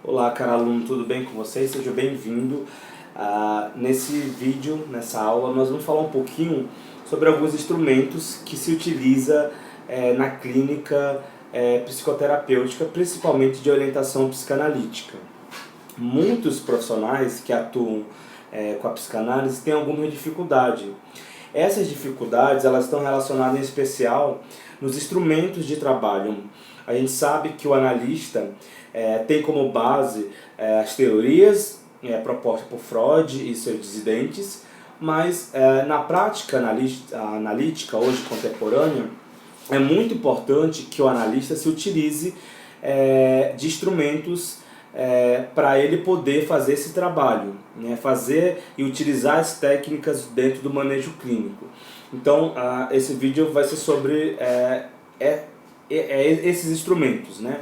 Olá, caro aluno, tudo bem com vocês? Seja bem-vindo. Nesse vídeo, nessa aula, nós vamos falar um pouquinho sobre alguns instrumentos que se utiliza na clínica psicoterapêutica, principalmente de orientação psicanalítica. Muitos profissionais que atuam com a psicanálise têm alguma dificuldade. Essas dificuldades elas estão relacionadas em especial nos instrumentos de trabalho. A gente sabe que o analista tem como base as teorias propostas por Freud e seus dissidentes, mas na prática analítica hoje contemporânea, é muito importante que o analista se utilize de instrumentos para ele poder fazer esse trabalho, né? Fazer e utilizar as técnicas dentro do manejo clínico. Então, esse vídeo vai ser sobre esses instrumentos, né?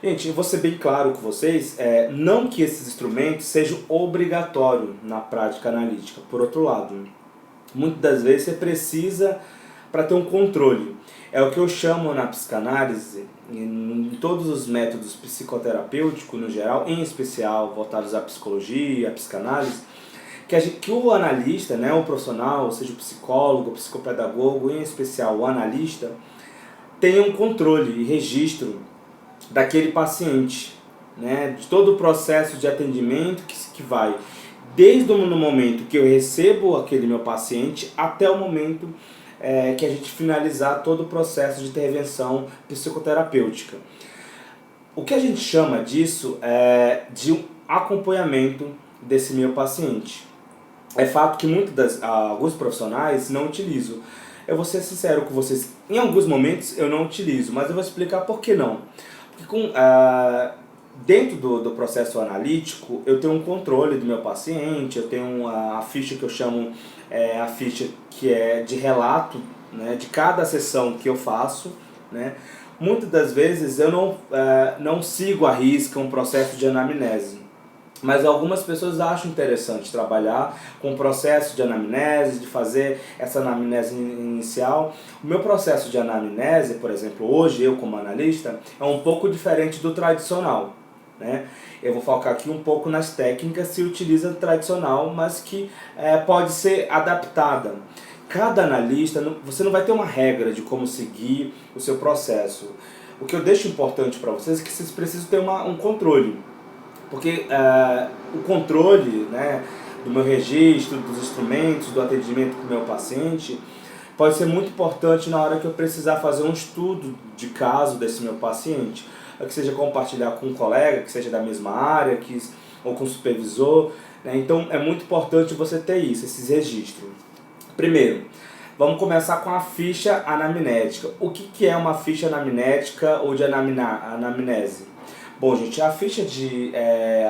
Gente, eu vou ser bem claro com vocês, não que esses instrumentos sejam obrigatórios na prática analítica. Por outro lado, muitas das vezes você precisa para ter um controle. É o que eu chamo na psicanálise, em todos os métodos psicoterapêuticos no geral, em especial voltados à psicologia, à psicanálise, que o analista, né, o profissional, seja o psicólogo, o psicopedagogo, em especial o analista, tenha um controle e registro daquele paciente, né, de todo o processo de atendimento que vai desde o momento que eu recebo aquele meu paciente até o momento que a gente finalizar todo o processo de intervenção psicoterapêutica. O que a gente chama disso é de um acompanhamento desse meu paciente. É fato que alguns profissionais não utilizam. Eu vou ser sincero com vocês, em alguns momentos eu não utilizo, mas eu vou explicar por que não. Porque dentro do processo analítico, eu tenho um controle do meu paciente, eu tenho a ficha que eu chamo, a ficha que é de relato, né, de cada sessão que eu faço, né. Muitas das vezes eu não sigo à risca um processo de anamnese, mas algumas pessoas acham interessante trabalhar com o processo de anamnese, de fazer essa anamnese inicial. O meu processo de anamnese, por exemplo, hoje eu como analista, é um pouco diferente do tradicional, né? Eu vou focar aqui um pouco nas técnicas que se utiliza tradicional, mas que pode ser adaptada. Cada analista, você não vai ter uma regra de como seguir o seu processo. O que eu deixo importante para vocês é que vocês precisam ter um controle. Porque o controle, né, do meu registro, dos instrumentos, do atendimento com o meu paciente, pode ser muito importante na hora que eu precisar fazer um estudo de caso desse meu paciente. Que seja compartilhar com um colega, que seja da mesma área, ou com um supervisor, né? Então é muito importante você ter isso, esses registros. Primeiro, vamos começar com a ficha anamnética. O que é uma ficha anamnética ou de anamnese? Bom, gente, a ficha de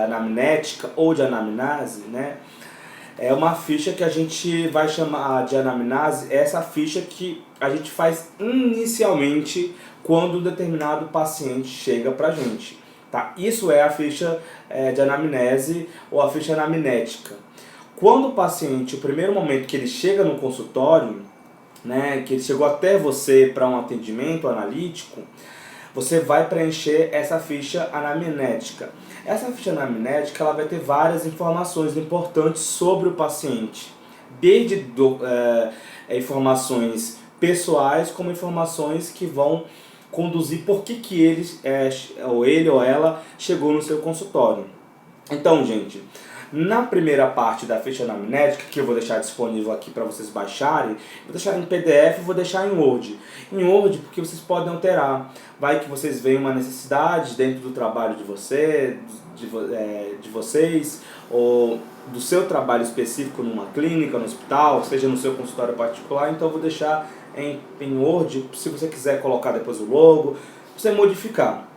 anamnética ou de anamnese, né, é uma ficha que a gente vai chamar de anamnese, essa ficha que a gente faz inicialmente quando um determinado paciente chega pra gente. Tá? Isso é a ficha de anamnese ou a ficha anamnética. Quando o paciente, o primeiro momento que ele chega no consultório, né, que ele chegou até você para um atendimento analítico, você vai preencher essa ficha anamnética. Essa ficha anamnética ela vai ter várias informações importantes sobre o paciente, desde informações pessoais como informações que vão conduzir por que ele ou ela chegou no seu consultório. Então, gente, na primeira parte da ficha anamnética, que eu vou deixar disponível aqui para vocês baixarem, vou deixar em PDF e vou deixar em Word. Em Word porque vocês podem alterar. Vai que vocês veem uma necessidade dentro do trabalho de vocês, ou do seu trabalho específico numa clínica, no hospital, seja no seu consultório particular, então eu vou deixar em Word, se você quiser colocar depois o logo, você modificar.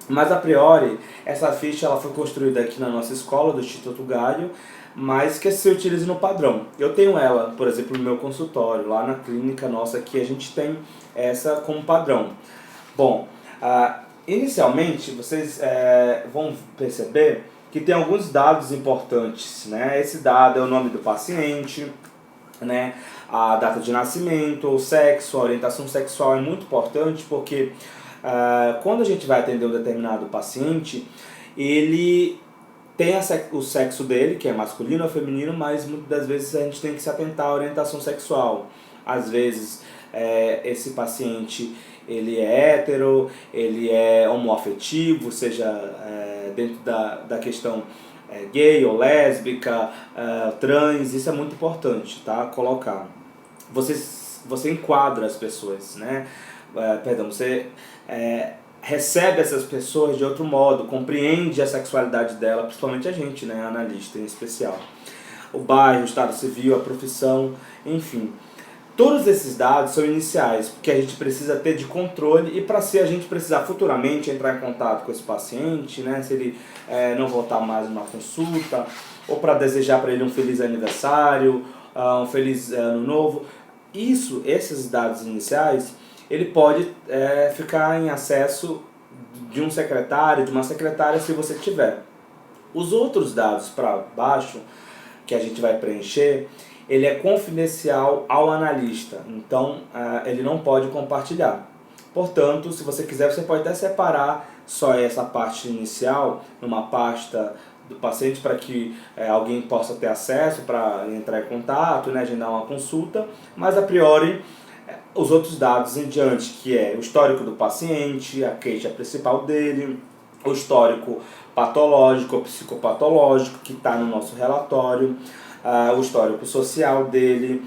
Mas a priori, essa ficha ela foi construída aqui na nossa escola do Instituto Galho, mas que se utiliza no padrão. Eu tenho ela, por exemplo, no meu consultório, lá na clínica nossa aqui a gente tem essa como padrão. Bom, inicialmente vocês vão perceber que tem alguns dados importantes, né? Esse dado é o nome do paciente, né? A data de nascimento, o sexo, a orientação sexual é muito importante porque quando a gente vai atender um determinado paciente, ele tem o sexo dele, que é masculino ou feminino, mas muitas das vezes a gente tem que se atentar à orientação sexual. Às vezes esse paciente ele é hétero, ele é homoafetivo, seja dentro da questão gay ou lésbica, trans, isso é muito importante, tá? Colocar. Você enquadra as pessoas, né? Você recebe essas pessoas de outro modo, compreende a sexualidade dela, principalmente a gente, né? Analista em especial. O bairro, o estado civil, a profissão, enfim. Todos esses dados são iniciais, porque a gente precisa ter de controle e para se a gente precisar futuramente entrar em contato com esse paciente, né, se ele não voltar mais numa consulta, ou para desejar para ele um feliz aniversário, um feliz ano novo, esses dados iniciais, ele pode ficar em acesso de um secretário, de uma secretária, se você tiver. Os outros dados para baixo, que a gente vai preencher, ele é confidencial ao analista, então ele não pode compartilhar. Portanto, se você quiser, você pode até separar só essa parte inicial numa pasta do paciente para que alguém possa ter acesso para entrar em contato, né, agendar uma consulta, mas a priori os outros dados em diante, que é o histórico do paciente, a queixa principal dele, o histórico patológico ou psicopatológico que está no nosso relatório, o histórico social dele,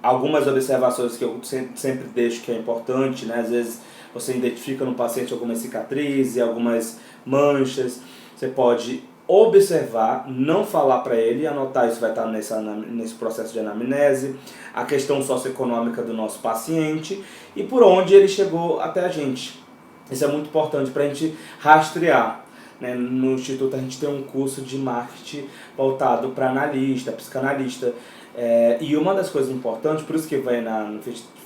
algumas observações que eu sempre deixo que é importante, né? Às vezes você identifica no paciente algumas cicatrizes, algumas manchas, você pode observar, não falar para ele, anotar, isso vai estar nesse processo de anamnese, a questão socioeconômica do nosso paciente e por onde ele chegou até a gente. Isso é muito importante para a gente rastrear. No Instituto a gente tem um curso de marketing voltado para analista, psicanalista. E uma das coisas importantes, por isso que vai na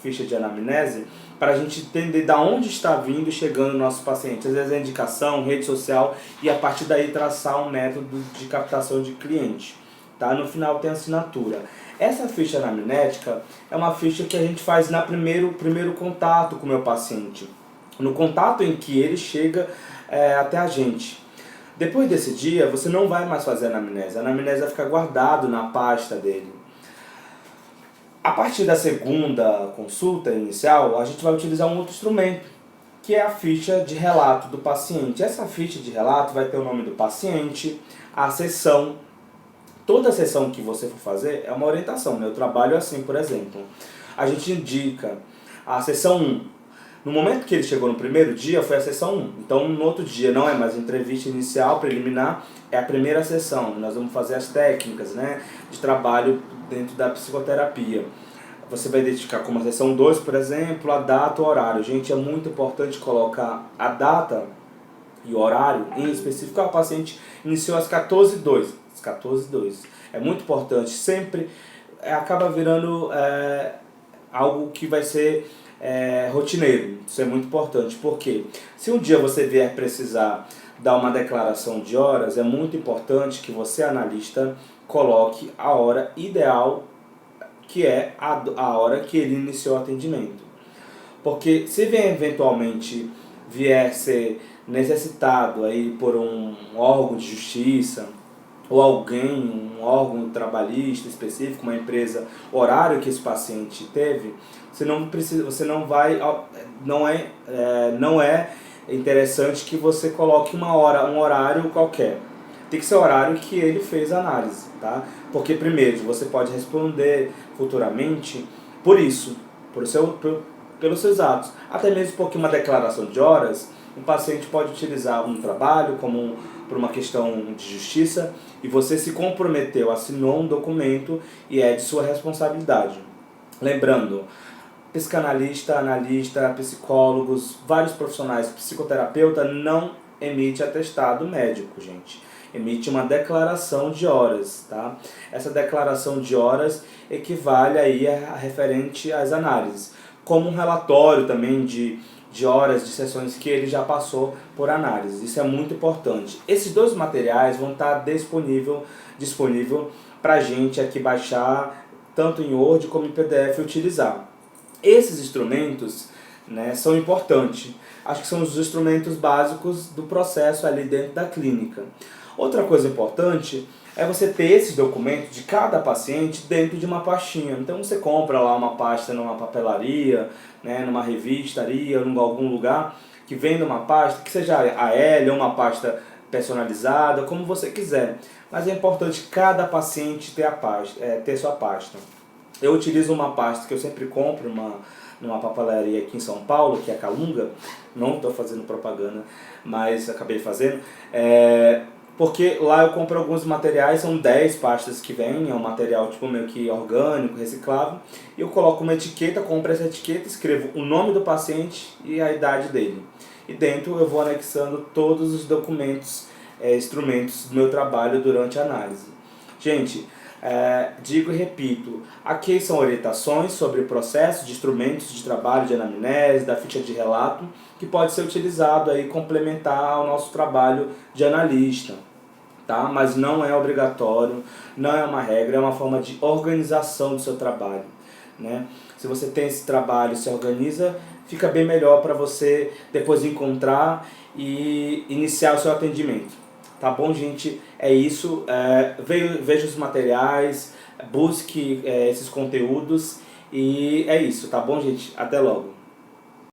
ficha de anamnese, para a gente entender de onde está vindo e chegando o nosso paciente. Às vezes é indicação, rede social, e a partir daí traçar um método de captação de cliente. Tá? No final tem assinatura. Essa ficha anamnética é uma ficha que a gente faz no primeiro contato com o meu paciente. No contato em que ele chega até a gente. Depois desse dia, você não vai mais fazer anamnese. A anamnese vai ficar guardado na pasta dele. A partir da segunda consulta inicial, a gente vai utilizar um outro instrumento, que é a ficha de relato do paciente. Essa ficha de relato vai ter o nome do paciente, a sessão. Toda sessão que você for fazer é uma orientação. Meu trabalho é assim, por exemplo. A gente indica a sessão 1. No momento que ele chegou no primeiro dia, foi a sessão 1. Então, no outro dia, não é mais entrevista inicial, preliminar, é a primeira sessão. Nós vamos fazer as técnicas, né, de trabalho dentro da psicoterapia. Você vai identificar como a sessão 2, por exemplo, a data e o horário. Gente, é muito importante colocar a data e o horário em específico. O paciente iniciou às 14h02. Às 14h02. É muito importante. Sempre acaba virando algo que vai ser rotineiro. Isso é muito importante, porque se um dia você vier precisar dar uma declaração de horas, é muito importante que você, analista, coloque a hora ideal, que é a hora que ele iniciou o atendimento. Porque se eventualmente vier ser necessitado aí por um órgão de justiça, ou alguém, um órgão trabalhista específico, uma empresa, o horário que esse paciente teve, não é interessante que você coloque um horário qualquer. Tem que ser o horário que ele fez a análise, tá? Porque primeiro, você pode responder futuramente pelos seus atos. Até mesmo porque uma declaração de horas, o paciente pode utilizar um trabalho por uma questão de justiça e você se comprometeu, assinou um documento e é de sua responsabilidade. Lembrando, psicanalista, analista, psicólogos, vários profissionais, psicoterapeuta não emite atestado médico, gente. Emite uma declaração de horas, tá? Essa declaração de horas equivale aí a referente às análises, como um relatório também de horas, de sessões que ele já passou por análise. Isso é muito importante. Esses dois materiais vão estar disponível para a gente aqui baixar, tanto em Word como em PDF, e utilizar. Esses instrumentos, né, são importantes. Acho que são os instrumentos básicos do processo ali dentro da clínica. Outra coisa importante é você ter esses documentos de cada paciente dentro de uma pastinha. Então você compra lá uma pasta numa papelaria, né, numa revistaria, em algum lugar que venda uma pasta, que seja a L ou uma pasta personalizada, como você quiser. Mas é importante cada paciente ter, ter sua pasta. Eu utilizo uma pasta que eu sempre compro numa papelaria aqui em São Paulo, que é a Calunga. Não estou fazendo propaganda, mas acabei fazendo. Porque lá eu compro alguns materiais, são 10 pastas que vêm, é um material tipo meio que orgânico, reciclável. E eu coloco uma etiqueta, compro essa etiqueta, escrevo o nome do paciente e a idade dele. E dentro eu vou anexando todos os documentos, instrumentos do meu trabalho durante a análise. Gente, digo e repito, aqui são orientações sobre o processo de instrumentos de trabalho de anamnese, da ficha de relato, que pode ser utilizado aí complementar ao nosso trabalho de analista. Tá? Mas não é obrigatório, não é uma regra, é uma forma de organização do seu trabalho, né? Se você tem esse trabalho, se organiza, fica bem melhor para você depois encontrar e iniciar o seu atendimento. Tá bom, gente? É isso. Veja os materiais, busque esses conteúdos e é isso, tá bom, gente? Até logo.